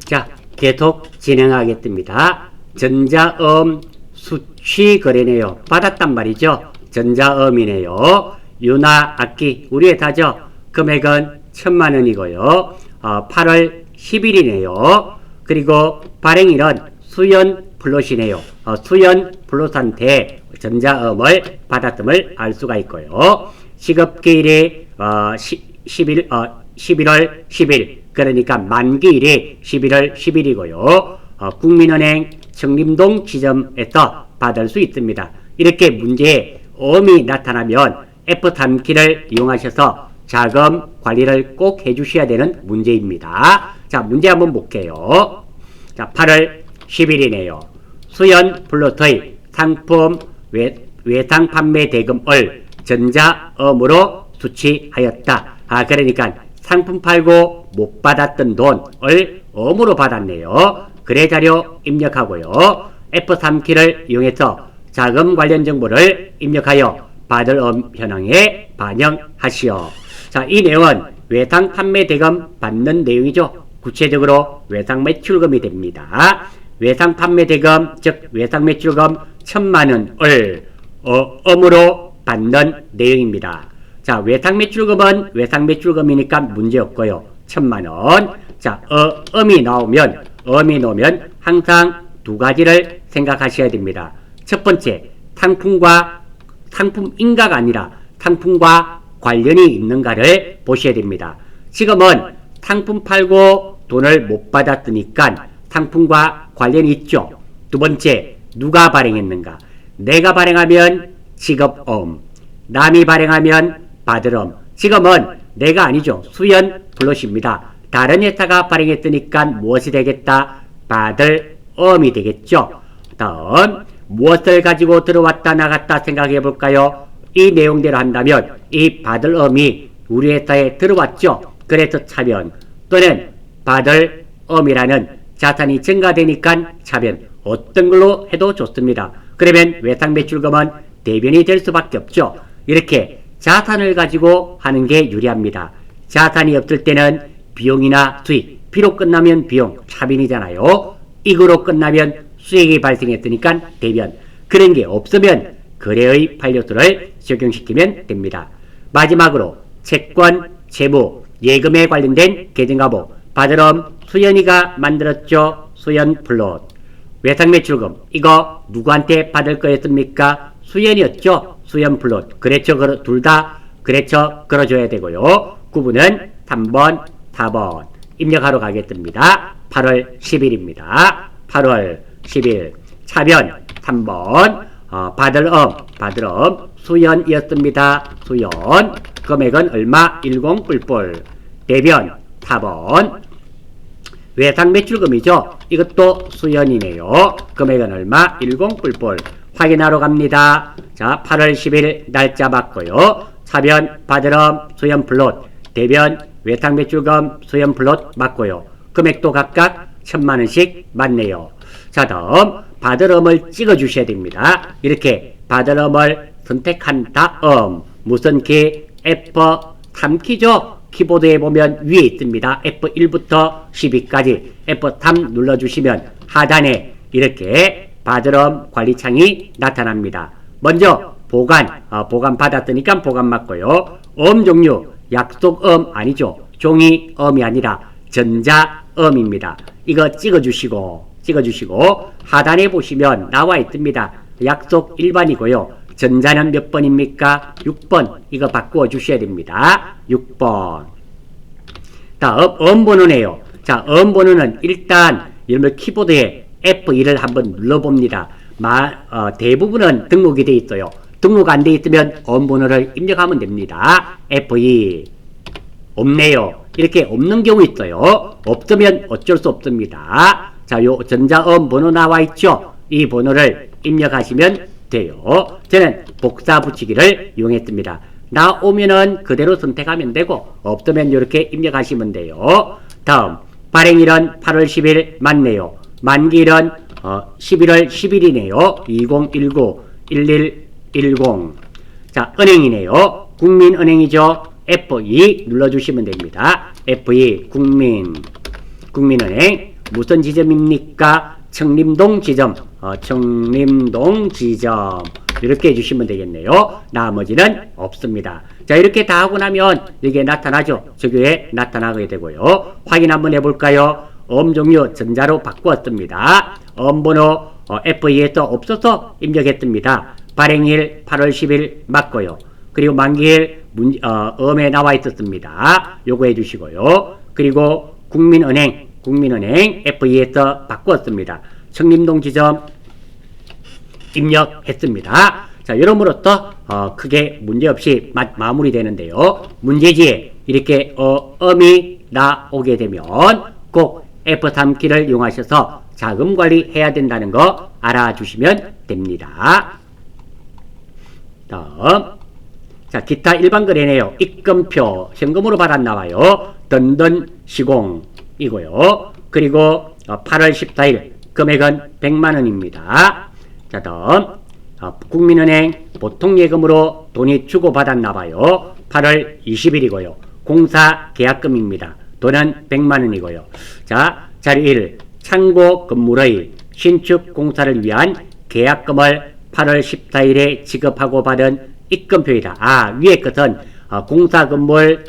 자, 계속 진행하겠습니다. 전자음 수취 거래네요. 받았단 말이죠. 전자음이네요. 유나 악기 우리 회사죠. 금액은 10,000,000원이고요. 8월 10일이네요. 그리고 발행일은 수연 플롯이네요. 수연 플롯한테 전자음을 받았음을 알 수가 있고요. 시급기일이 11월 10일, 그러니까 만기일이 11월 10일이고요. 국민은행 청림동 지점에서 받을 수 있습니다. 이렇게 문제에 음이 나타나면 F3키를 이용하셔서 자금 관리를 꼭 해주셔야 되는 문제입니다. 자, 문제 한번 볼게요. 자, 8월 10일이네요. 수연 플롯의 상품 외상 판매 대금을 전자음으로 수취하였다. 그러니까 상품 팔고 못 받았던 돈을 음으로 받았네요. 거래자료 입력하고요. F3키를 이용해서 자금 관련 정보를 입력하여 받을 현황에 반영하시오. 자, 이 내용은 외상 판매 대금 받는 내용이죠. 구체적으로 외상 매출금이 됩니다. 외상 판매 대금, 즉 외상 매출금 10,000,000원을 음으로 받는 내용입니다. 자, 외상 매출금은 외상 매출금이니까 문제 없고요. 10,000,000원. 자, 음이 나오면 항상 두 가지를 생각하셔야 됩니다. 첫 번째, 상품 인가가 아니라 상품과 관련이 있는가를 보셔야 됩니다. 지금은 상품 팔고 돈을 못 받았으니까 상품과 관련이 있죠. 두 번째, 누가 발행했는가? 내가 발행하면 지급음, 남이 발행하면 받을음. 지금은 내가 아니죠. 수연 플롯입니다. 다른 회사가 발행했으니까 무엇이 되겠다? 받을음이 되겠죠. 다음, 무엇을 가지고 들어왔다 나갔다 생각해 볼까요? 이 내용대로 한다면 이 받을음이 우리 회사에 들어왔죠. 그래서 차변 또는 받을음이라는 자산이 증가되니까 차변, 어떤 걸로 해도 좋습니다. 그러면 외상 매출금은 대변이 될 수밖에 없죠. 이렇게 자산을 가지고 하는 게 유리합니다. 자산이 없을 때는 비용이나 수익, 비로 끝나면 비용, 차변이잖아요. 이거로 끝나면 수익이 발생했으니까 대변. 그런 게 없으면 거래의 판례수를 적용시키면 됩니다. 마지막으로 채권, 채무, 예금에 관련된 계정가보, 받을음 수연이가 만들었죠. 수연 플롯. 외상 매출금 이거 누구한테 받을 거였습니까? 수연이었죠. 수연 플롯. 거래처 둘 다 거래처 걸어줘야 되고요. 구분은 3번, 4번 입력하러 가겠습니다. 8월 10일입니다. 8월 10일 차변 3번 받을음 수연이었습니다. 수연 금액은 얼마? 10뿔뿔. 대변 4번 외상 매출금이죠. 이것도 수연이네요. 금액은 얼마? 10뿔뿔. 확인하러 갑니다. 자, 8월 10일 날짜 맞고요. 차변 받을음 수연 플롯, 대변 외상 매출금 수연 플롯 맞고요. 금액도 각각 10,000,000원씩 맞네요. 자, 다음 받을음을 찍어 주셔야 됩니다. 이렇게 받을음을 선택한 다음 무슨 키? F3키죠. 키보드에 보면 위에 있습니다. F1부터 12까지 F3 눌러주시면 하단에 이렇게 받을음 관리창이 나타납니다. 먼저 보관 받았으니까 보관 맞고요. 종류 약속음 아니죠. 종이음이 아니라 전자음입니다. 이거 찍어주시고 하단에 보시면 나와 있습니다. 약속 일반이고요. 전자는 몇 번입니까? 6번. 이거 바꾸어 주셔야 됩니다. 6번. 다음 음번호네요. 자, 음번호는 일단 여러분 키보드에 F2를 한번 눌러봅니다. 대부분은 등록이 되어 있어요. 등록 안 되어 있으면 음번호를 입력하면 됩니다. F2 없네요. 이렇게 없는 경우 있어요. 없으면 어쩔 수 없습니다. 자, 요 전자음 번호 나와 있죠. 이 번호를 입력하시면 돼요. 저는 복사 붙이기를 이용했습니다. 나오면은 그대로 선택하면 되고 없으면 이렇게 입력하시면 돼요. 다음 발행일은 8월 10일 맞네요. 만기일은 11월 10일이네요. 2019-1110. 자, 은행이네요. 국민은행이죠. F2 눌러주시면 됩니다. F2 국민은행 무슨 지점입니까? 청림동 지점. 청림동 지점. 이렇게 해주시면 되겠네요. 나머지는 없습니다. 자, 이렇게 다 하고 나면 이게 나타나죠. 저기에 나타나게 되고요. 확인 한번 해볼까요? 음종류 전자로 바꾸었습니다. 음번호 FE에서 없어서 입력했습니다. 발행일 8월 10일 맞고요. 그리고 만기일 음에 나와 있었습니다. 요거 해주시고요. 그리고 국민은행 FE에서 바꾸었습니다. 청림동 지점 입력했습니다. 자, 이러므로써 크게 문제없이 마무리되는데요. 문제지에 이렇게 음이 나오게 되면 꼭 F3키를 이용하셔서 자금 관리해야 된다는 거 알아주시면 됩니다. 다음, 자, 기타 일반 거래네요. 입금표 현금으로 받았나봐요. 던던 시공이고요. 그리고 8월 14일 금액은 100만원입니다. 자, 다음 국민은행 보통예금으로 돈이 주고받았나봐요. 8월 20일이고요. 공사 계약금입니다. 돈은 100만원이고요. 자, 자료 1. 창고 건물의 신축 공사를 위한 계약금을 8월 14일에 지급하고 받은 입금표이다. 위에 것은 공사 건물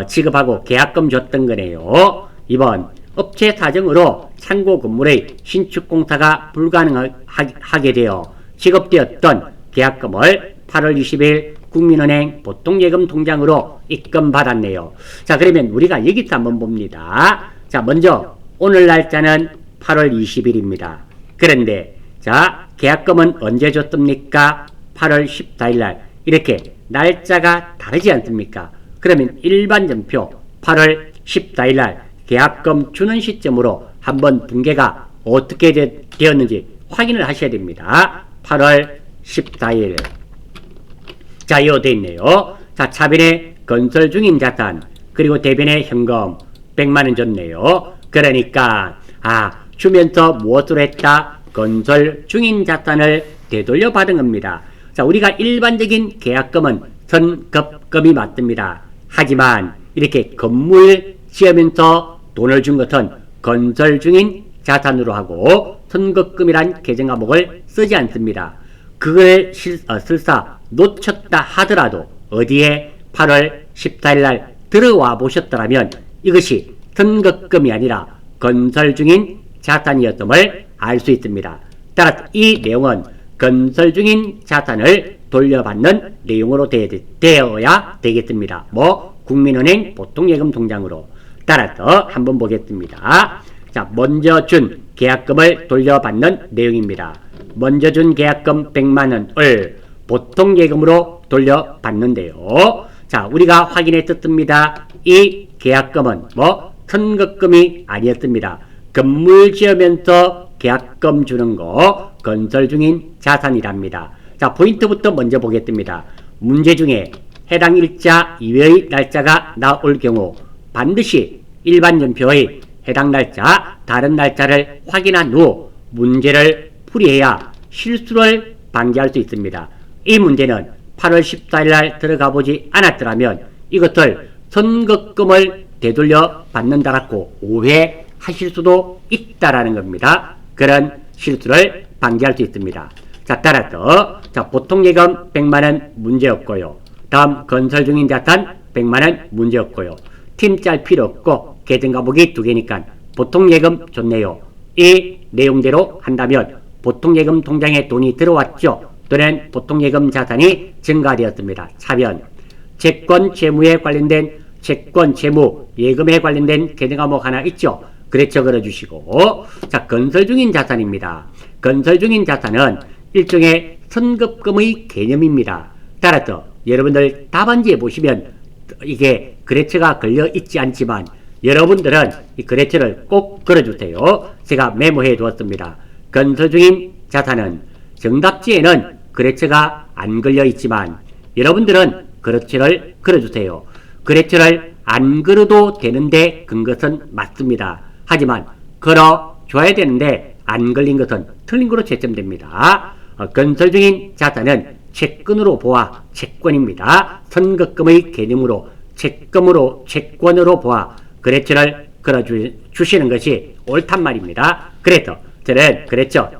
지급하고 계약금 줬던 거네요. 2번. 업체 사정으로 창고 건물의 신축 공사가 불가능하게 되어 지급되었던 계약금을 8월 20일 국민은행 보통예금 통장으로 입금받았네요. 자, 그러면 우리가 여기서 한번 봅니다. 자, 먼저 오늘 날짜는 8월 20일입니다. 그런데 자, 계약금은 언제 줬습니까? 8월 14일날. 이렇게 날짜가 다르지 않습니까? 그러면 일반 전표 8월 14일날 계약금 주는 시점으로 한번 분계가 어떻게 되었는지 확인을 하셔야 됩니다. 8월 14일. 자, 이거 되어 있네요. 자, 차변에 건설 중인 자산, 그리고 대변에 현금 100만원 줬네요. 그러니까, 주면서 무엇을 했다? 건설 중인 자산을 되돌려 받은 겁니다. 자, 우리가 일반적인 계약금은 선급금이 맞습니다. 하지만, 이렇게 건물 지으면서 돈을 준 것은 건설 중인 자산으로 하고 선급금이란 계정 과목을 쓰지 않습니다. 그걸 설사 놓쳤다 하더라도 어디에 8월 14일 날 들어와 보셨더라면 이것이 선급금이 아니라 건설 중인 자산이었음을 알 수 있습니다. 따라서 이 내용은 건설 중인 자산을 돌려받는 내용으로 되어야 되겠습니다. 국민은행 보통예금 통장으로. 따라서 한번 보겠습니다. 자, 먼저 준 계약금을 돌려받는 내용입니다. 먼저 준 계약금 100만원을 보통예금으로 돌려받는데요. 자, 우리가 확인했었습니다. 이 계약금은 선급금이 아니었습니다. 건물 지으면서 계약금 주는 거 건설 중인 자산이랍니다. 자, 포인트부터 먼저 보겠습니다. 문제 중에 해당 일자 이외의 날짜가 나올 경우 반드시 일반 전표의 해당 날짜, 다른 날짜를 확인한 후 문제를 풀이해야 실수를 방지할 수 있습니다. 이 문제는 8월 14일 날 들어가 보지 않았더라면 이것을 선급금을 되돌려 받는다라고 오해하실 수도 있다라는 겁니다. 그런 실수를 방지할 수 있습니다. 자, 따라서 보통예금 100만원 문제없고요. 다음 건설 중인 자산 100만원 문제없고요. 팀 짤 필요 없고 계정 과목이 2개니까 보통예금 좋네요. 이 내용대로 한다면 보통예금 통장에 돈이 들어왔죠. 또는 보통예금 자산이 증가되었습니다. 차변. 채권 채무에 관련된 채권 채무 예금에 관련된 계정 과목 하나 있죠. 그래서 걸어주시고. 자, 건설 중인 자산입니다. 건설 중인 자산은 일종의 선급금의 개념입니다. 따라서 여러분들 답안지에 보시면 이게 거래처가 걸려 있지 않지만 여러분들은 이 거래처를 꼭 걸어주세요. 제가 메모해 두었습니다. 건설 중인 자산은 정답지에는 거래처가 안 걸려 있지만 여러분들은 거래처를 걸어주세요. 거래처를 안 걸어도 되는데 근것은 맞습니다. 하지만 걸어줘야 되는데 안 걸린 것은 틀린 거로 채점됩니다. 건설 중인 자산은 채권으로 보아 채권입니다. 선급금의 개념으로 채권으로 보아 거래처를 걸어 주시는 것이 옳단 말입니다. 그래서 저는 그랬죠.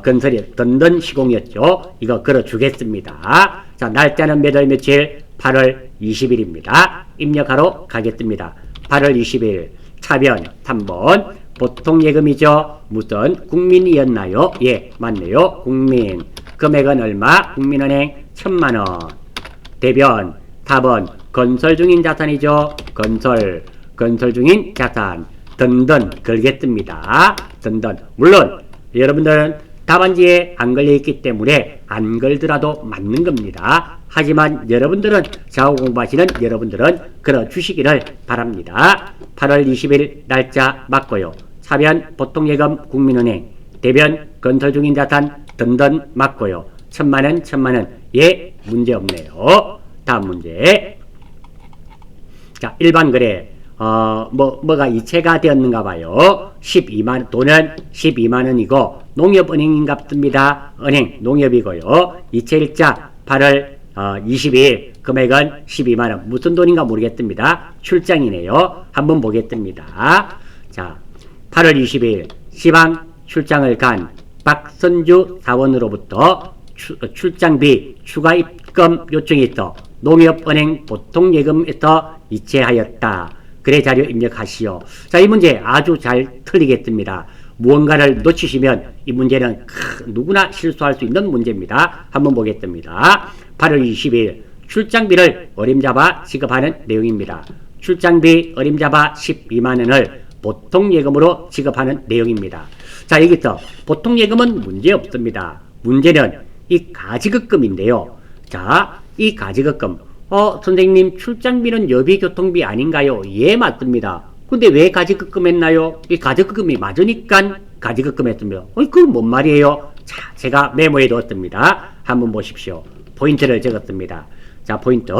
건설이 던던 시공이었죠. 이거 걸어 주겠습니다. 자, 날짜는 몇 월 며칠? 8월 20일입니다. 입력하러 가겠습니다. 8월 20일 차변 3번 보통 예금이죠. 무슨 국민이었나요? 예, 맞네요. 국민. 금액은 얼마? 국민은행 1,000만원. 대변 4번 건설 중인 자산이죠. 건설 중인 자산. 던던 걸겠습니다. 던던. 물론 여러분들은 답안지에 안 걸려있기 때문에 안 걸더라도 맞는 겁니다. 하지만 여러분들은 자우 공부하시는 여러분들은 걸어주시기를 바랍니다. 8월 20일 날짜 맞고요. 차변 보통예금 국민은행. 대변 건설 중인 자산 던던 맞고요. 1,000만원 예, 문제없네요. 다음 문제. 자, 일반 거래 뭐가 이체가 되었는가 봐요. 12만 돈은 12만원이고 농협은행인갑습니다. 은행 농협이고요. 이체일자 8월 22일 금액은 12만원. 무슨 돈인가 모르겠습니다. 출장이네요. 한번 보겠습니다. 자, 8월 20일 시방 출장을 간 박선주 사원으로부터 출장비 추가 입금 요청이 있어 농협은행 보통예금에서 이체하였다. 그래 자료 입력하시오. 자, 이 문제 아주 잘 틀리겠습니다. 무언가를 놓치시면 이 문제는 누구나 실수할 수 있는 문제입니다. 한번 보겠습니다. 8월 20일 출장비를 어림잡아 지급하는 내용입니다. 출장비 어림잡아 12만원을 보통예금으로 지급하는 내용입니다. 자, 여기서 보통예금은 문제 없습니다. 문제는 이 가지급금인데요. 자, 이 가지급금 선생님 출장비는 여비교통비 아닌가요? 예, 맞습니다. 근데 왜 가지급금 했나요? 이 가지급금이 맞으니까 가지급금 했습니다. 그건 뭔 말이에요? 자, 제가 메모해 두었습니다. 한번 보십시오. 포인트를 적었습니다. 자, 포인트.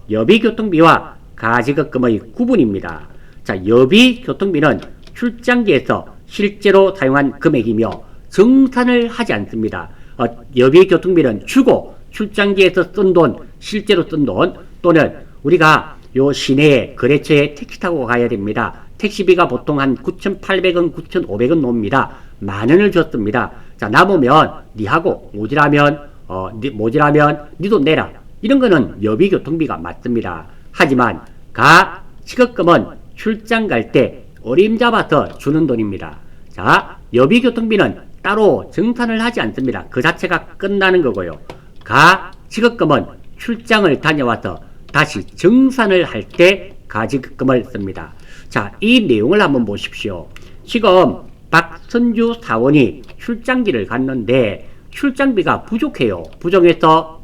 여비교통비와 가지급금의 구분입니다. 자, 여비교통비는 출장지에서 실제로 사용한 금액이며 정산을 하지 않습니다. 여비교통비는 주고 출장지에서 쓴 돈, 실제로 쓴 돈 또는 우리가 요 시내에 거래처에 택시 타고 가야 됩니다. 택시비가 보통 한 9,800원, 9,500원 놉니다. 만원을 줬습니다. 자, 남으면 니하고 모자라면 니도 내라. 이런 거는 여비교통비가 맞습니다. 하지만 가지급금은 출장 갈 때 어림잡아서 주는 돈입니다. 자, 여비교통비는 따로 정산을 하지 않습니다. 그 자체가 끝나는 거고요. 가지급금은 출장을 다녀와서 다시 정산을 할 때 가지급금을 씁니다. 자, 이 내용을 한번 보십시오. 지금 박선주 사원이 출장지를 갔는데 출장비가 부족해요. 부족해서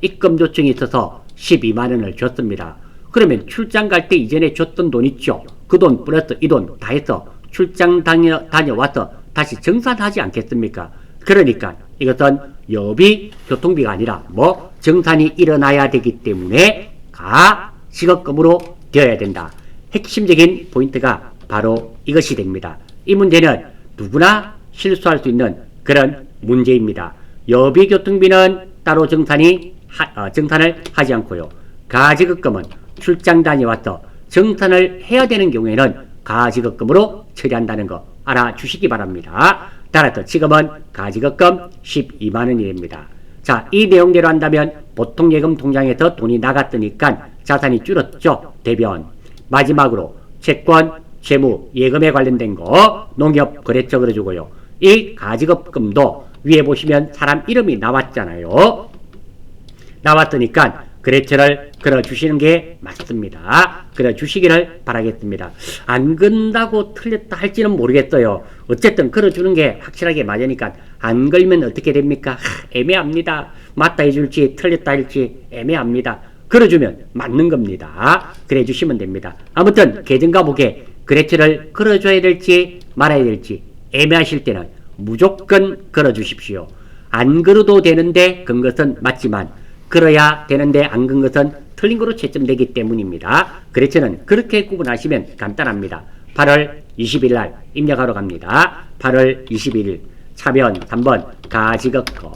입금 요청이 있어서 12만원을 줬습니다. 그러면 출장 갈 때 이전에 줬던 돈 있죠. 그 돈 플러스 이 돈 다 해서 출장 다녀와서 다시 정산하지 않겠습니까? 그러니까 이것은 여비 교통비가 아니라 정산이 일어나야 되기 때문에 가지급금으로 되어야 된다. 핵심적인 포인트가 바로 이것이 됩니다. 이 문제는 누구나 실수할 수 있는 그런 문제입니다. 여비 교통비는 따로 정산을 하지 않고요. 가지급금은 출장 다녀와서 정산을 해야 되는 경우에는 가지급금으로 처리한다는 거 알아주시기 바랍니다. 따라서 지금은 가지급금 12만원이 자, 이 내용대로 한다면 보통예금 통장에서 돈이 나갔으니까 자산이 줄었죠. 대변. 마지막으로 채권, 채무, 예금에 관련된 거 농협 거래처 걸어주고요. 이 가지급금도 위에 보시면 사람 이름이 나왔잖아요. 나왔으니까 거래처를 걸어주시는 게 맞습니다. 걸어주시기를 바라겠습니다. 안 건다고 틀렸다 할지는 모르겠어요. 어쨌든 걸어주는 게 확실하게 맞으니까 안 걸면 어떻게 됩니까? 애매합니다. 맞다 해줄지 틀렸다 할지 애매합니다. 걸어주면 맞는 겁니다. 그래 주시면 됩니다. 아무튼 계정과목에 거래처를 걸어줘야 될지 말아야 될지 애매하실 때는 무조건 걸어주십시오. 안 걸어도 되는데 건 것은 맞지만 걸어야 되는데 안 건 것은 틀린 거로 채점되기 때문입니다. 거래처는 그렇게 구분하시면 간단합니다. 8월 20일 날 입력하러 갑니다. 8월 21일 차변 3번 가지급금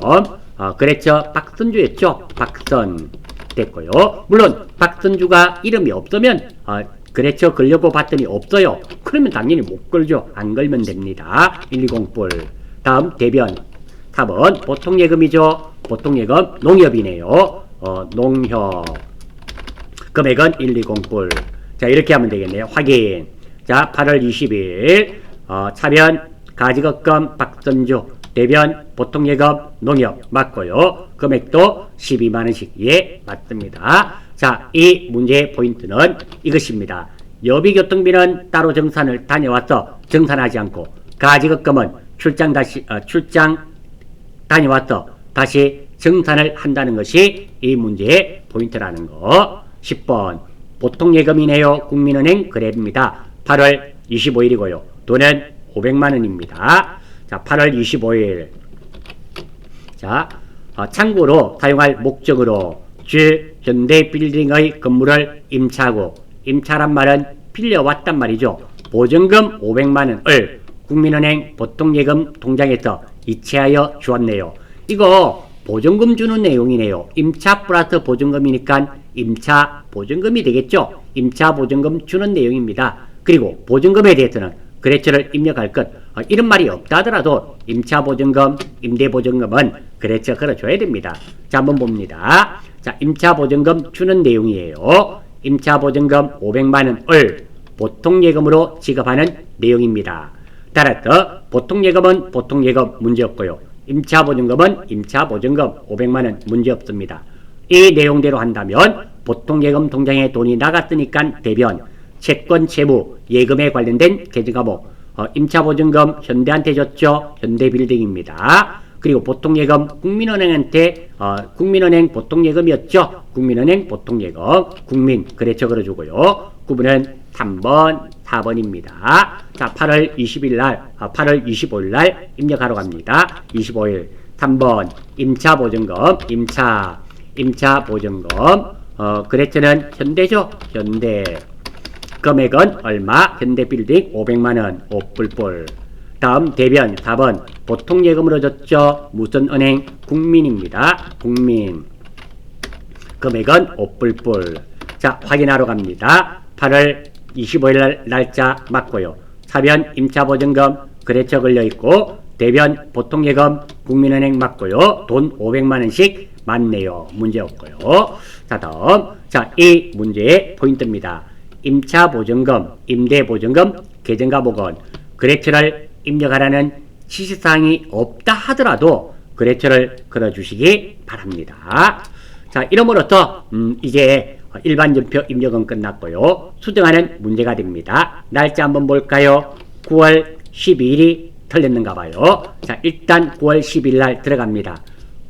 거래처 박선주였죠. 박선 됐고요. 물론 박선주가 이름이 없으면 거래처 걸려고 봤더니 없어요. 그러면 당연히 못 걸죠. 안 걸면 됩니다. 120불. 다음 대변. 답은 보통예금이죠. 보통예금 농협이네요. 농협. 금액은 120불. 자, 이렇게 하면 되겠네요. 확인. 자, 8월 20일 차변 가지급금 박선주, 대변 보통예금 농협 맞고요. 금액도 12만원씩. 예, 맞습니다. 자, 이 문제의 포인트는 이것입니다. 여비교통비는 따로 정산을 다녀와서 정산하지 않고 가지급금은 출장 다녀와서 다시 정산을 한다는 것이 이 문제의 포인트라는 거. 10번 보통예금이네요. 국민은행 거래입니다. 8월 25일이고요. 돈은 500만원입니다. 자, 8월 25일. 자, 참고로 사용할 목적으로 주 현대빌딩의 건물을 임차하고, 임차란 말은 빌려왔단 말이죠. 보증금 500만원을 국민은행 보통예금 통장에서 이체하여 주었네요. 이거 보증금 주는 내용이네요. 임차 플러스 보증금이니까 임차 보증금이 되겠죠. 임차 보증금 주는 내용입니다. 그리고 보증금에 대해서는 거래처를 입력할 것, 이런 말이 없다 하더라도 임차 보증금, 임대 보증금은 거래처 걸어줘야 됩니다. 자, 한번 봅니다. 자, 임차 보증금 주는 내용이에요. 임차 보증금 500만원을 보통예금으로 지급하는 내용입니다. 따라서 보통예금은 보통예금 문제없고요. 임차보증금은 임차보증금 500만원 문제없습니다. 이 내용대로 한다면 보통예금 통장에 돈이 나갔으니까 대변, 채권, 채무, 예금에 관련된 계정과목, 임차보증금 현대한테 줬죠. 현대빌딩입니다. 그리고 보통예금 국민은행한테 국민은행 보통예금이었죠. 국민은행 보통예금 국민 거래처 걸어주고요. 구분은 3번, 4번입니다. 자, 8월 20일 날, 8월 25일 날 입력하러 갑니다. 25일. 3번, 임차보증금, 임차보증금, 거래처는 현대죠. 현대. 금액은 얼마? 현대빌딩 500만원, 5불불. 다음 대변 4번, 보통예금으로 줬죠. 무슨 은행? 국민입니다. 국민. 금액은 5불불. 자, 확인하러 갑니다. 8월 25일 날짜 맞고요. 차변 임차보증금 거래처 걸려있고, 대변 보통예금 국민은행 맞고요. 돈 500만원씩 맞네요. 문제없고요. 자, 다음. 자, 이 문제의 포인트입니다. 임차보증금, 임대보증금, 계정과목은 거래처를 입력하라는 지시사항이 없다 하더라도 거래처를 걸어주시기 바랍니다. 자, 이러므로써 이제 일반전표 입력은 끝났고요. 수정하는 문제가 됩니다. 날짜 한번 볼까요? 9월 12일이 틀렸는가 봐요. 자, 일단 9월 12일 날 들어갑니다.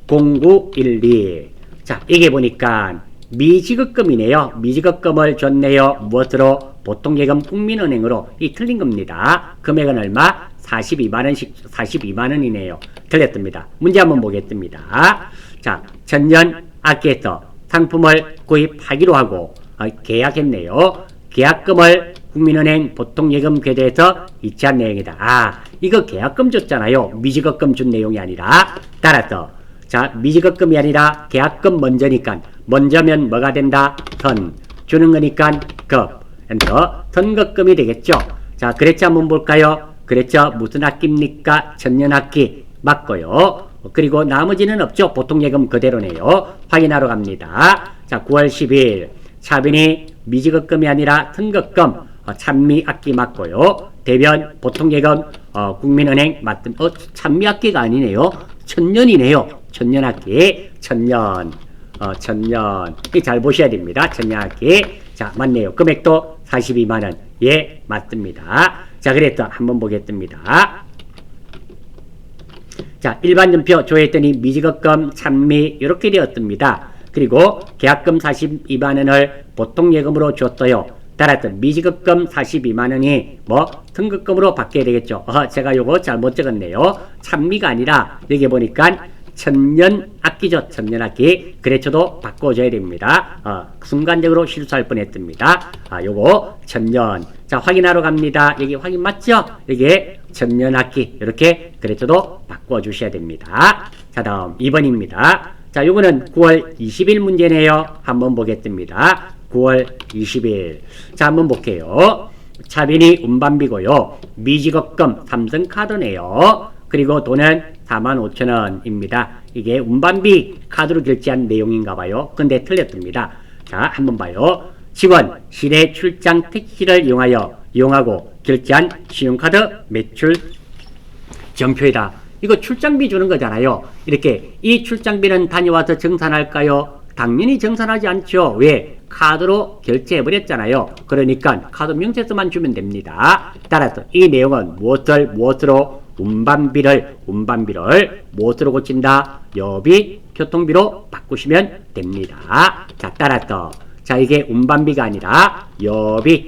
0912. 자, 이게 보니까 미지급금이네요. 미지급금을 줬네요. 무엇으로? 보통예금 국민은행으로. 이 틀린 겁니다. 금액은 얼마? 42만원씩, 42만원이네요. 틀렸습니다. 문제 한번 보겠습니다. 자, 전년 악기에서 상품을 구입하기로 하고 계약했네요. 계약금을 국민은행 보통예금 계좌에서 이체한 내용이다. 이거 계약금 줬잖아요. 미지급금 준 내용이 아니라. 따라서 자, 미지급금이 아니라 계약금 먼저니까, 먼저면 뭐가 된다? 선. 주는 거니까 급. 그래서 선급금이 되겠죠. 자, 거래처 한번 볼까요? 거래처 무슨 학기입니까? 천년학기 맞고요. 그리고 나머지는 없죠. 보통예금 그대로네요. 확인하러 갑니다. 자, 9월 10일 차변이 미지급금이 아니라 선급금, 찬미학기 맞고요. 대변 보통예금 국민은행 맞든 찬미학기가 아니네요. 천년이네요. 천년학기. 천년. 잘 보셔야 됩니다. 천년학기. 자, 맞네요. 금액도 42만원. 예, 맞습니다. 자, 그래서 한번 보겠습니다. 자, 일반전표 조회했더니 미지급금, 찬미 이렇게 되었습니다. 그리고 계약금 42만원을 보통예금으로 줬어요. 따라서 미지급금 42만원이 선급금으로 바뀌어야 되겠죠. 제가 요거 잘못 적었네요. 찬미가 아니라 여기 보니까 천년학기죠. 천년학기. 거래처도 바꿔줘야 됩니다. 순간적으로 실수할 뻔했습니다. 요거 천년. 자, 확인하러 갑니다. 여기 확인 맞죠? 여기 천년학기. 이렇게 거래처도 바꿔주셔야 됩니다. 자, 다음 2번입니다. 자, 요거는 9월 20일 문제네요. 한번 보겠습니다. 9월 20일. 자, 한번 볼게요. 차변이 운반비고요. 미지급금 삼성카드네요. 그리고 돈은 45,000원입니다. 이게 운반비 카드로 결제한 내용인가 봐요. 근데 틀렸습니다. 자, 한번 봐요. 직원 시내 출장 택시를 이용하고 결제한 신용카드 매출 정표이다. 이거 출장비 주는 거잖아요. 이렇게 이 출장비는 다녀와서 정산할까요? 당연히 정산하지 않죠. 왜? 카드로 결제해버렸잖아요. 그러니까 카드 명세서만 주면 됩니다. 따라서 이 내용은 무엇으로 운반비를 무엇으로 고친다? 여비 교통비로 바꾸시면 됩니다. 자, 따라서 자, 이게 운반비가 아니라 여비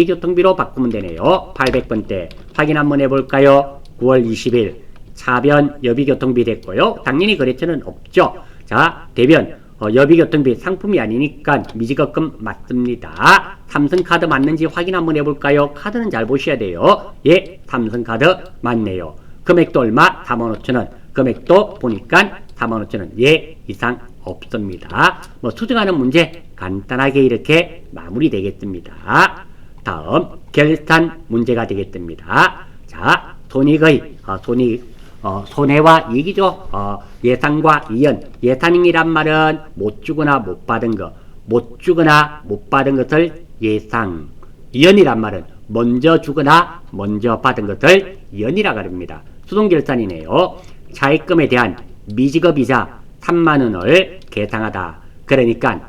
교통비로 바꾸면 되네요. 800번대 확인 한번 해볼까요? 9월 20일 차변 여비교통비 됐고요. 당연히 거래처는 없죠. 자, 대변 여비교통비 상품이 아니니까 미지급금 맞습니다. 삼성카드 맞는지 확인 한번 해볼까요? 카드는 잘 보셔야 돼요. 예, 삼성카드 맞네요. 금액도 얼마? 45,000원. 금액도 보니까 45,000원. 예, 이상 없습니다. 뭐 수정하는 문제 간단하게 이렇게 마무리되겠습니다. 다음 결산 문제가 되겠습니다. 자, 손해와 이익이죠. 예상과 이연. 예산이란 말은 못 주거나 못 받은 것. 못 주거나 못 받은 것을 예상. 이연이란 말은 먼저 주거나 먼저 받은 것을 이연이라고 합니다. 수동결산이네요. 차입금에 대한 미지급이자 30,000원을 계상하다. 그러니까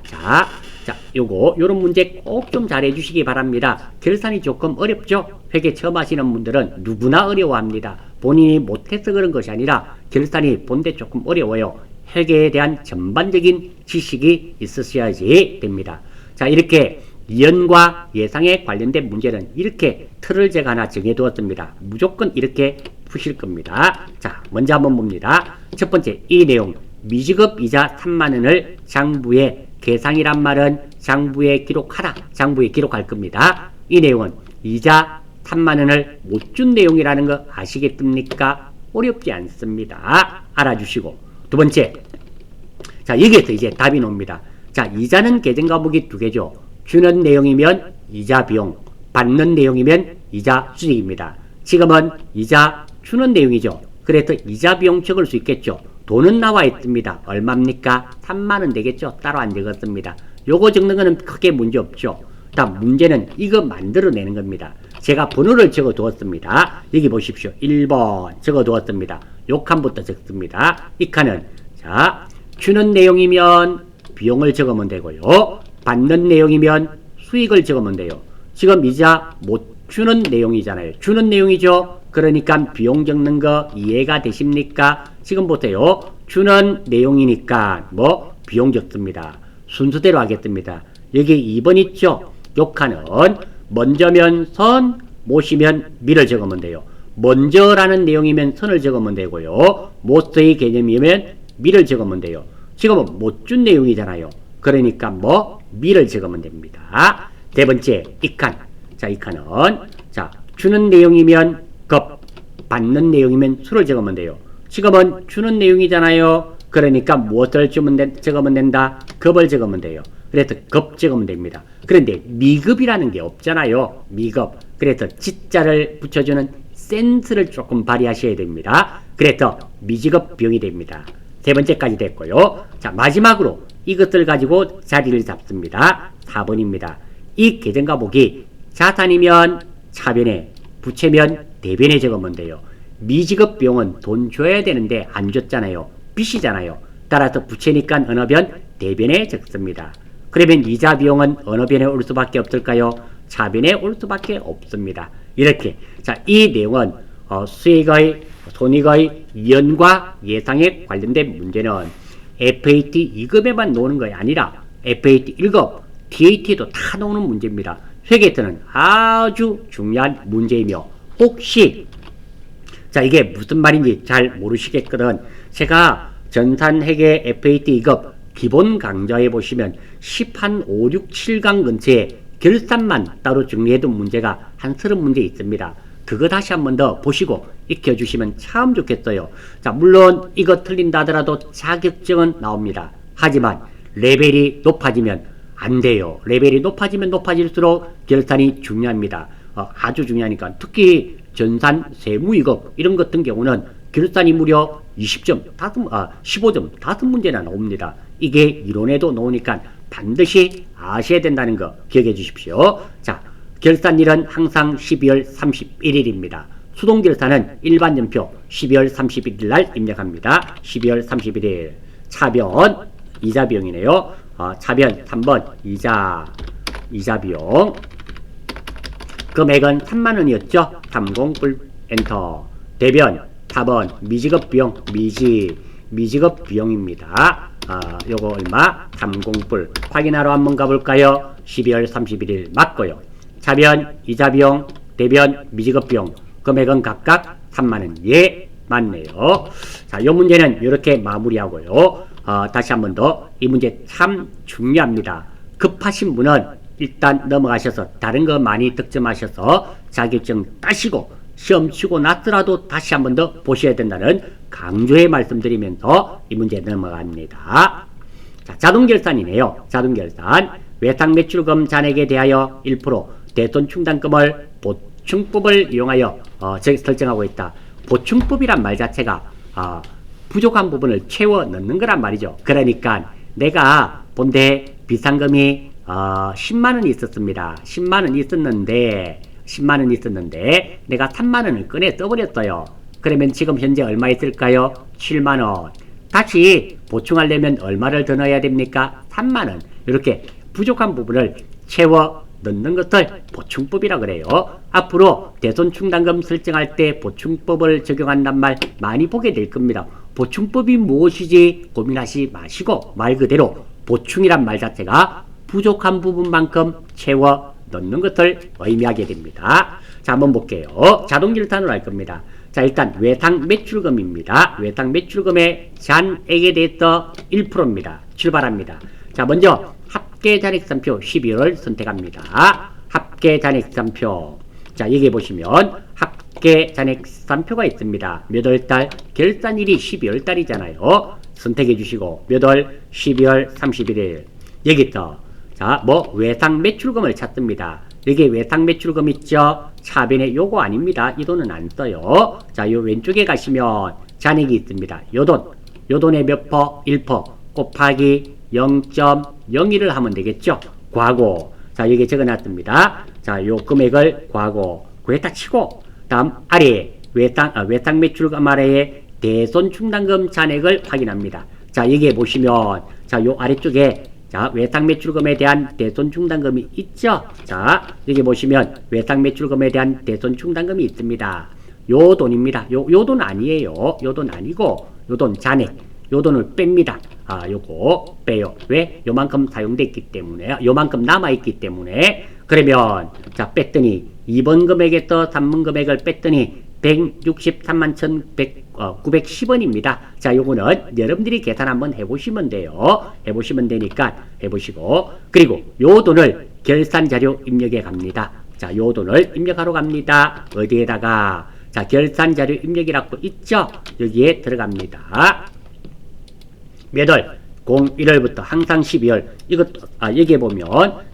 요런 문제 꼭 좀 잘 해주시기 바랍니다. 결산이 조금 어렵죠? 회계 처음 하시는 분들은 누구나 어려워합니다. 본인이 못해서 그런 것이 아니라 결산이 본데 조금 어려워요. 회계에 대한 전반적인 지식이 있으셔야지 됩니다. 자, 이렇게 이연과 예상에 관련된 문제는 이렇게 틀을 제가 하나 정해두었습니다. 무조건 이렇게 푸실 겁니다. 자, 먼저 한번 봅니다. 첫 번째, 이 내용 미지급 이자 30,000원을 장부에 계상이란 말은 장부에 기록하라. 장부에 기록할 겁니다. 이 내용은 이자 30,000원을 못 준 내용이라는 거 아시겠습니까? 어렵지 않습니다. 알아주시고. 두 번째, 자, 여기에서 이제 답이 나옵니다. 자, 이자는 계정 과목이 두 개죠. 주는 내용이면 이자 비용, 받는 내용이면 이자 수익입니다. 지금은 이자 주는 내용이죠. 그래서 이자 비용 적을 수 있겠죠. 돈은 나와 있습니다. 얼마입니까? 30,000원 되겠죠. 따로 안 적었습니다. 요거 적는 거는 크게 문제 없죠. 다음 문제는 이거 만들어내는 겁니다. 제가 번호를 적어 두었습니다. 여기 보십시오. 1번 적어 두었습니다. 요 칸부터 적습니다. 이 칸은 자, 주는 내용이면 비용을 적으면 되고요. 받는 내용이면 수익을 적으면 돼요. 지금 이자 못 주는 내용이잖아요. 주는 내용이죠. 그러니까 비용 적는 거 이해가 되십니까? 지금 보세요. 주는 내용이니까 비용 적습니다. 순서대로 하겠습니다. 여기 2번 있죠? 요 칸은 먼저면 선, 못이면 미를 적으면 돼요. 먼저라는 내용이면 선을 적으면 되고요. 못의 개념이면 미를 적으면 돼요. 지금은 못 준 내용이잖아요. 그러니까 미를 적으면 됩니다. 네 번째, 이 칸. 자, 이 칸은 자, 주는 내용이면 급, 받는 내용이면 수를 적으면 돼요. 지금은 주는 내용이잖아요. 그러니까 무엇을 적으면 된다? 급을 적으면 돼요. 그래서 급 적으면 됩니다. 그런데 미급이라는 게 없잖아요. 미급. 그래서 지자를 붙여주는 센스를 조금 발휘하셔야 됩니다. 그래서 미지급 비용이 됩니다. 세 번째까지 됐고요. 자, 마지막으로 이것을 가지고 자리를 잡습니다. 4번입니다. 이 계정 과목이 자산이면 차변에, 부채면 대변에 적으면 돼요. 미지급 비용은 돈 줘야 되는데 안 줬잖아요. 빚이잖아요. 따라서 부채니까 어느 변? 대변에 적습니다. 그러면 이자 비용은 어느 변에 올 수밖에 없을까요? 차변에 올 수밖에 없습니다. 이렇게. 자, 이 내용은 수익의, 손익의 이연과 예상에 관련된 문제는 FAT 2급에만 나오는 것이 아니라 FAT 1급, TAT에도 다 나오는 문제입니다. 회계에서는 아주 중요한 문제이며 혹시 자, 이게 무슨 말인지 잘 모르시겠거든. 제가 전산회계 FAT 2급 기본 강좌에 보시면 10한 5, 6, 7강 근처에 결산만 따로 정리해둔 문제가 한 30문제 있습니다. 그거 다시 한 번 더 보시고 익혀주시면 참 좋겠어요. 자, 물론 이거 틀린다 하더라도 자격증은 나옵니다. 하지만 레벨이 높아지면 안 돼요. 레벨이 높아지면 높아질수록 결산이 중요합니다. 아주 중요하니까. 특히 전산, 세무, 이것 이런 것 같은 경우는 결산이 무려 20점, 15점, 5문제나 나옵니다. 이게 이론에도 나오니까 반드시 아셔야 된다는 거 기억해 주십시오. 자, 결산일은 항상 12월 31일입니다. 수동결산은 일반전표 12월 31일 날 입력합니다. 12월 31일. 차변, 이자 비용이네요. 차변 3번 이자 비용. 금액은 3만원이었죠. 30불 엔터. 대변 4번 미지급 비용, 미지급 비용입니다. 요거 얼마? 30불. 확인하러 한번 가볼까요? 12월 31일 맞고요. 차변, 이자 비용, 대변, 미지급 비용. 금액은 각각 3만원. 예, 맞네요. 자, 요 문제는 이렇게 마무리하고요. 다시 한 번 더. 이 문제 참 중요합니다. 급하신 분은 일단 넘어가셔서 다른 거 많이 득점하셔서 자격증 따시고 시험 치고 났더라도 다시 한 번 더 보셔야 된다는 강조의 말씀드리면서 이 문제 넘어갑니다. 자, 자동결산이네요. 자동결산. 외상매출금 잔액에 대하여 1% 대손 충당금을 보충법을 이용하여 설정하고 있다. 보충법이란 말 자체가 부족한 부분을 채워 넣는 거란 말이죠. 그러니까 내가 본대 비상금이 10만원 있었습니다. 10만원 있었는데 내가 3만원을 꺼내 써버렸어요. 그러면 지금 현재 얼마 있을까요? 7만원. 다시 보충하려면 얼마를 더 넣어야 됩니까? 3만원. 이렇게 부족한 부분을 채워 넣는 것을 보충법이라 그래요. 앞으로 대손충당금 설정할 때 보충법을 적용한단 말 많이 보게 될 겁니다. 보충법이 무엇이지 고민하지 마시고 말 그대로 보충이란 말 자체가 부족한 부분만큼 채워 넣는 것을 의미하게 됩니다. 자, 한번 볼게요. 자동결산으로 할 겁니다. 자, 일단 외상 매출금입니다. 외상 매출금의 잔액에 대해서 1%입니다. 출발합니다. 자, 먼저 합계잔액산표 12월을 선택합니다. 합계잔액산표. 자, 여기 보시면 합계잔액산표가 있습니다. 몇 월달? 결산일이 12월달이잖아요. 선택해 주시고 몇 월? 12월 31일. 여기서 자, 외상 매출금을 찾습니다. 여기 외상 매출금 있죠? 차변에 요거 아닙니다. 이 돈은 안 써요. 자, 요 왼쪽에 가시면 잔액이 있습니다. 요 돈의 몇 퍼? 1% 곱하기 0.01을 하면 되겠죠? 과고. 자, 여기 적어놨습니다. 자, 요 금액을 과고. 그에다 치고, 다음 아래에 외상 매출금 아래에 대손 충당금 잔액을 확인합니다. 자, 여기에 보시면, 자, 요 아래쪽에, 자, 외상 매출금에 대한 대손 충당금이 있죠? 자, 여기 보시면 외상 매출금에 대한 대손 충당금이 있습니다. 요 돈입니다. 요 돈 아니에요. 요 돈 아니고, 요 돈 잔액. 요 돈을 뺍니다. 요거 빼요. 왜? 요만큼 사용됐기 때문에, 요만큼 남아있기 때문에. 그러면, 자, 뺐더니, 2번 금액에서 3번 금액을 뺐더니, 163만 910원입니다. 자, 요거는 여러분들이 계산 한번 해보시면 돼요. 해보시면 되니까 해보시고. 그리고 요 돈을 결산자료 입력에 갑니다. 자, 요 돈을 입력하러 갑니다. 어디에다가? 자, 결산자료 입력이라고 있죠? 여기에 들어갑니다. 몇 월? 01월부터 항상 12월. 이것도, 여기에 보면,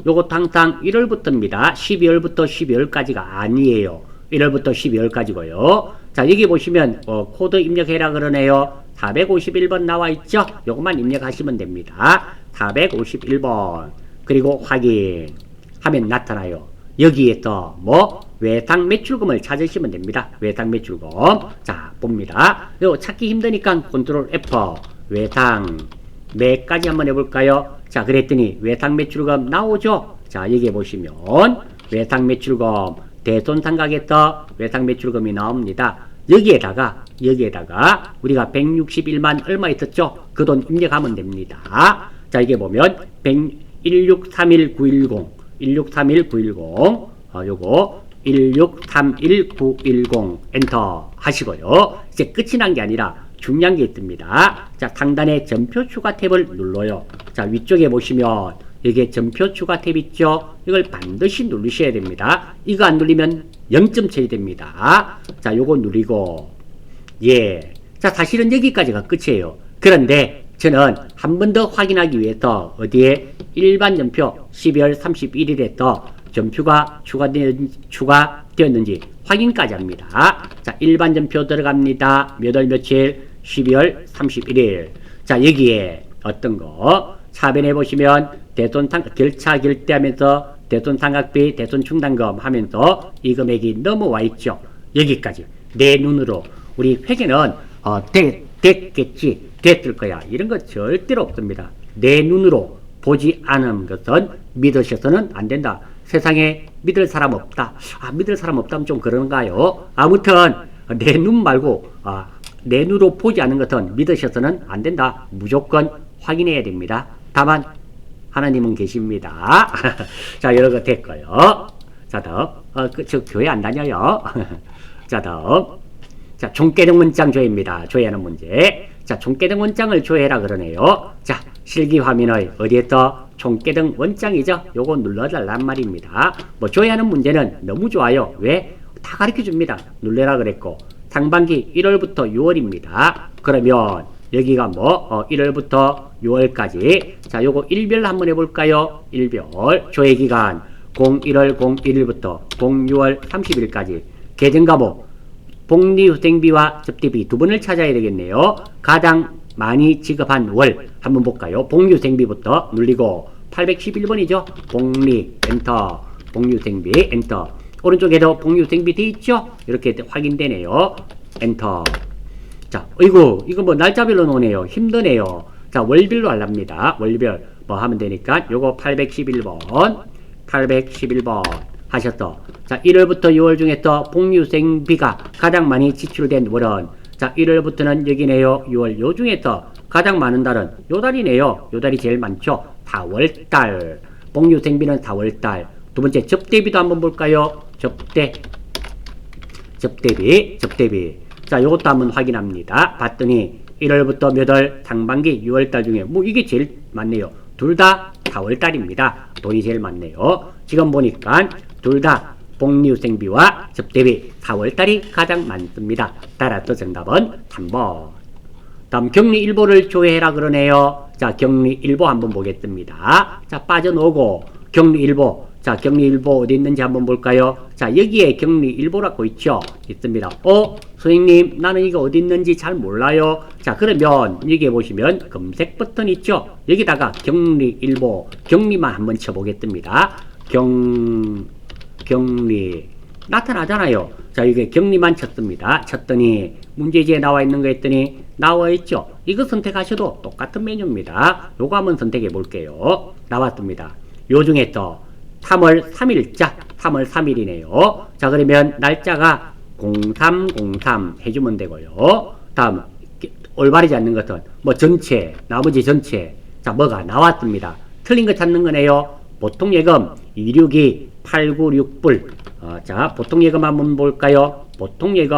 요것도 항상 1월부터입니다. 12월부터 12월까지가 아니에요. 1월부터 12월까지고요. 자, 여기 보시면, 코드 입력해라 그러네요. 451번 나와 있죠? 요것만 입력하시면 됩니다. 451번. 그리고 확인. 하면 나타나요. 여기에서 외상 매출금을 찾으시면 됩니다. 외상 매출금. 자, 봅니다. 요 찾기 힘드니까 컨트롤 F. 외상 매까지 한번 해볼까요? 자, 그랬더니 외상 매출금 나오죠? 자, 여기 보시면 외상 매출금 대손상각에서 외상 매출금이 나옵니다. 여기에다가 우리가 161만 얼마 있었죠? 그 돈 입력하면 됩니다. 자, 이게 보면 1631910 요거 1631910 엔터 하시고요. 이제 끝이 난 게 아니라 중요한 게 있습니다. 자, 상단에 전표 추가 탭을 눌러요. 자, 위쪽에 보시면 여기에 전표 추가 탭 있죠? 이걸 반드시 누르셔야 됩니다. 이거 안 누르면 0점 처리됩니다. 자, 요거 누르고 예. 자, 사실은 여기까지가 끝이에요. 그런데 저는 한 번 더 확인하기 위해서 어디에 일반 전표 12월 31일에 또 전표가 추가되었는지 확인까지 합니다. 자, 일반 전표 들어갑니다. 몇 월 며칠? 12월 31일. 자, 여기에 어떤 거? 차변에 보시면 결차 결대하면서 대손 상각비, 대손 충당금 하면서 이 금액이 넘어와 있죠. 여기까지. 내 눈으로. 우리 회계는 됐겠지, 됐을 거야. 이런 거 절대로 없습니다. 내 눈으로 보지 않은 것은 믿으셔서는 안 된다. 세상에 믿을 사람 없다. 믿을 사람 없다면 좀 그런가요? 아무튼 내 눈 말고 내 눈으로 보지 않은 것은 믿으셔서는 안 된다. 무조건 확인해야 됩니다. 다만 하나님은 계십니다. 자, 여러 거 됐고요. 자, 다음. 저 교회 안 다녀요. 자, 다음. 자, 총계등 원장 조회입니다. 조회하는 문제. 자, 총계등 원장을 조회해라 그러네요. 자, 실기 화면의 어디에서 총계등 원장이죠? 요거 눌러달란 말입니다. 뭐, 조회하는 문제는 너무 좋아요. 왜? 다 가르쳐 줍니다. 눌러라 그랬고. 상반기 1월부터 6월입니다. 그러면, 여기가 1월부터 6월까지. 자, 요거 일별 한번 해볼까요? 일별. 조회기간 01월 01일부터 06월 30일까지. 계정과목. 복리후생비와 접대비 두 번을 찾아야 되겠네요. 가장 많이 지급한 월 한번 볼까요? 복리후생비부터 눌리고 811번이죠. 복리 엔터, 복리후생비 엔터. 오른쪽에도 복리후생비 돼 있죠? 이렇게 확인되네요. 엔터. 자, 이거 뭐 날짜별로 노네요. 힘드네요. 자, 월별로 하랍니다. 월별 뭐 하면 되니까 요거 811번 하셨어. 자, 1월부터 6월 중에 또 복리후생비가 가장 많이 지출된 월은, 자, 1월부터는 여기네요. 6월. 요 중에 또 가장 많은 달은 요 달이네요. 요 달이 제일 많죠. 4월달. 복리후생비는 4월달. 두 번째 접대비도 한번 볼까요? 접대비. 자, 요것도 한번 확인합니다. 봤더니 1월부터 몇 월? 상반기 6월달 중에 뭐 이게 제일 많네요. 둘 다 4월달입니다. 돈이 제일 많네요. 지금 보니까 둘 다 복리후생비와 접대비 4월달이 가장 많습니다. 따라서 정답은 3번. 다음 격리일보를 조회해라 그러네요. 자, 격리일보 한번 보겠습니다. 자, 빠져나오고 격리일보. 자, 격리일보 어디 있는지 한번 볼까요? 자, 여기에 격리일보라고 있죠? 있습니다. 선생님, 나는 이거 어디 있는지 잘 몰라요. 자, 그러면 여기에 보시면 검색 버튼 있죠? 여기다가 격리일보, 격리만 한번 쳐보겠습니다. 격리 나타나잖아요. 자, 이게 격리만 쳤습니다. 쳤더니 문제지에 나와 있는 거 했더니 나와 있죠. 이거 선택하셔도 똑같은 메뉴입니다. 요거 한번 선택해 볼게요. 나왔습니다. 요 중에 또 3월 3일자 3월 3일이네요. 자, 그러면 날짜가 0303 해주면 되고요. 다음 올바르지 않는 것은 뭐 전체, 나머지 전체. 자, 뭐가 나왔습니다. 틀린 거 찾는 거네요. 보통예금 262 896불. 자, 보통예금 한번 볼까요? 보통예금.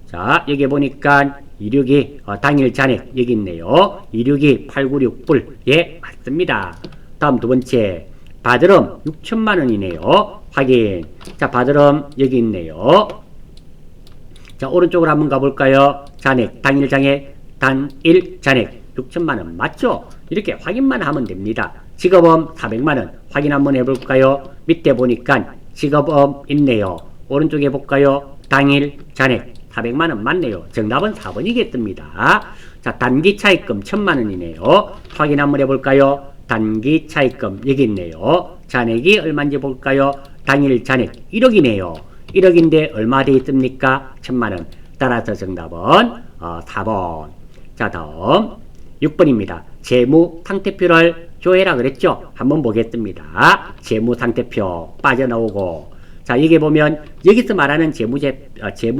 자, 여기 보니까 262 당일 잔액 여기 있네요. 262 896불. 예, 맞습니다. 다음 두 번째. 바드럼 6천만원이네요. 확인. 자, 바드럼 여기 있네요. 자, 오른쪽으로 한번 가볼까요? 잔액, 당일 잔액 6천만원 맞죠? 이렇게 확인만 하면 됩니다. 직업음 400만원 확인 한번 해볼까요? 밑에 보니까 직업음 있네요. 오른쪽에 볼까요? 당일 잔액 400만원 맞네요. 정답은 4번이겠습니다. 자, 단기 차입금 1000만원이네요. 확인 한번 해볼까요? 단기 차입금 여기 있네요. 잔액이 얼마인지 볼까요? 당일 잔액 1억이네요. 1억인데 얼마 돼 있습니까? 1000만원. 따라서 정답은 4번. 자, 다음 6번입니다. 재무 상태표를 조회라 그랬죠? 한번 보겠습니다. 재무 상태표 빠져나오고. 자, 여기 보면 여기서 말하는 재무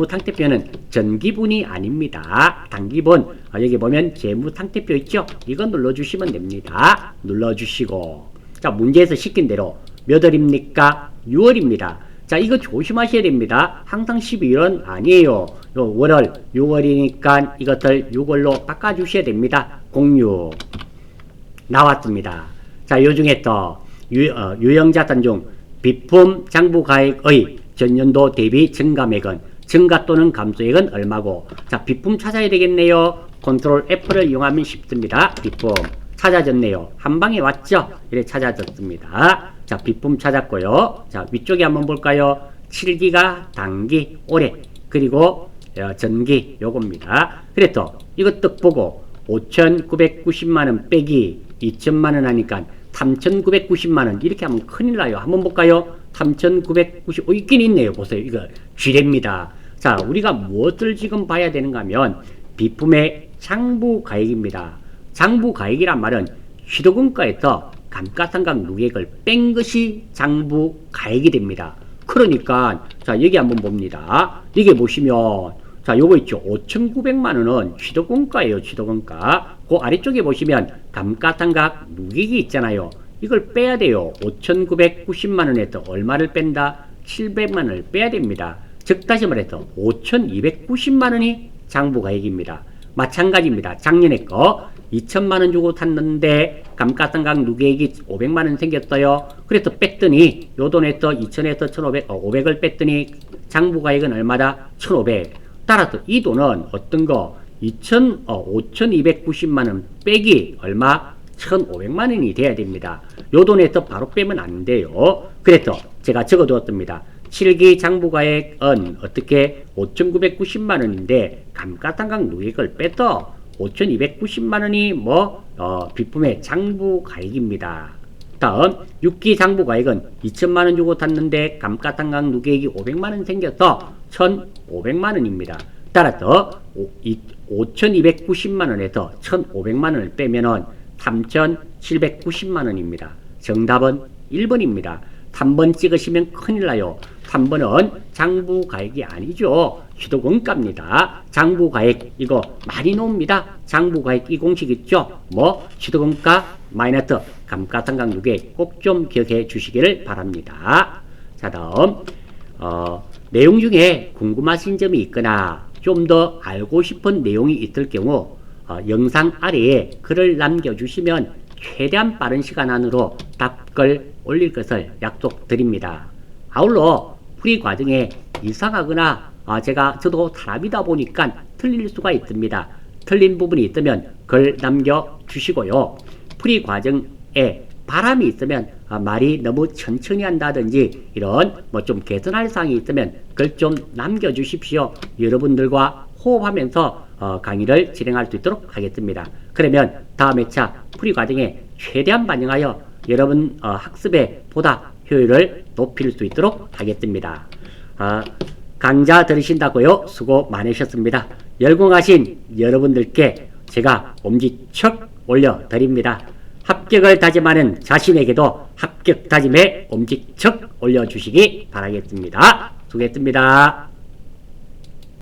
상태표는 전기분이 아닙니다. 단기분. 여기 보면 재무 상태표 있죠? 이거 눌러주시면 됩니다. 눌러주시고. 자, 문제에서 시킨 대로 몇 월입니까? 6월입니다. 자, 이거 조심하셔야 됩니다. 항상 12월은 아니에요. 요 월월 6월이니까 이것을 6월로 바꿔주셔야 됩니다. 06 나왔습니다. 자, 요 중에 또 유형자산 중 비품 장부가액의 전년도 대비 증감액은 증가 또는 감소액은 얼마고. 자, 비품 찾아야 되겠네요. 컨트롤 F를 이용하면 쉽습니다. 비품 찾아졌네요. 한 방에 왔죠? 이렇게 찾아졌습니다. 자, 비품 찾았고요. 자, 위쪽에 한번 볼까요? 7기가 단기 올해 그리고 전기 요겁니다. 그래서 이것 딱 보고 5,990만원 빼기 2천만원 하니까 3,990만원 이렇게 하면 큰일 나요. 한번 볼까요? 3,990 있긴 있네요. 보세요. 이거 쥐례입니다. 자, 우리가 무엇을 지금 봐야 되는가 하면 비품의 장부가액입니다. 장부가액이란 말은 시도금가에서 감가상각 누계액을 뺀 것이 장부가액이 됩니다. 그러니까 자, 여기 한번 봅니다. 여기 보시면 자, 요거 있죠. 5,900만원은 취득원가예요. 취득원가. 그 아래쪽에 보시면 감가상각 누계액이 있잖아요. 이걸 빼야 돼요. 5,990만원에서 얼마를 뺀다? 700만원을 빼야 됩니다. 즉 다시 말해서 5,290만원이 장부가액입니다. 마찬가지입니다. 작년에 거 2천만원 주고 샀는데 감가상각 누계액이 500만원 생겼어요. 그래서 뺐더니 요 돈에서 2천에서 1,500, 500을 뺐더니 장부가액은 얼마다? 1,500. 따라서 이 돈은 어떤 거 5,290만원 빼기 얼마? 1,500만원이 돼야 됩니다. 요 돈에서 바로 빼면 안 돼요. 그래서 제가 적어두었습니다. 7기 장부가액은 어떻게 5,990만원인데 감가상각 누계액을 빼서 5,290만원이 비품의 장부가액입니다. 다음 6기 장부가액은 2천만원 주고 샀는데 감가상각 누계액이 500만원 생겨서 1,500만원입니다. 따라서 5,290만원에서 1,500만원을 빼면은 3,790만원입니다. 정답은 1번입니다. 3번 찍으시면 큰일 나요. 3번은 장부가액이 아니죠. 취득원가입니다. 장부가액 이거 많이 나옵니다. 장부가액 이 공식 있죠. 취득원가 마이너스 감가상각 누계액 꼭 좀 기억해 주시기를 바랍니다. 자, 다음 내용 중에 궁금하신 점이 있거나 좀 더 알고 싶은 내용이 있을 경우 영상 아래에 글을 남겨주시면 최대한 빠른 시간 안으로 답글 올릴 것을 약속드립니다. 아울러 풀이 과정에 이상하거나 저도 사람이다 보니까 틀릴 수가 있습니다. 틀린 부분이 있으면 글 남겨주시고요. 풀이 과정에 바람이 있으면 말이 너무 천천히 한다든지 이런 좀 개선할 사항이 있으면 글 좀 남겨주십시오. 여러분들과 호흡하면서 강의를 진행할 수 있도록 하겠습니다. 그러면 다음 회차 풀이 과정에 최대한 반영하여 여러분 학습에 보다 효율을 높일 수 있도록 하겠습니다. 강좌 들으신다고요? 수고 많으셨습니다. 열공하신 여러분들께 제가 엄지척 올려드립니다. 합격을 다짐하는 자신에게도 합격 다짐에 엄지척 올려주시기 바라겠습니다. 수고했습니다.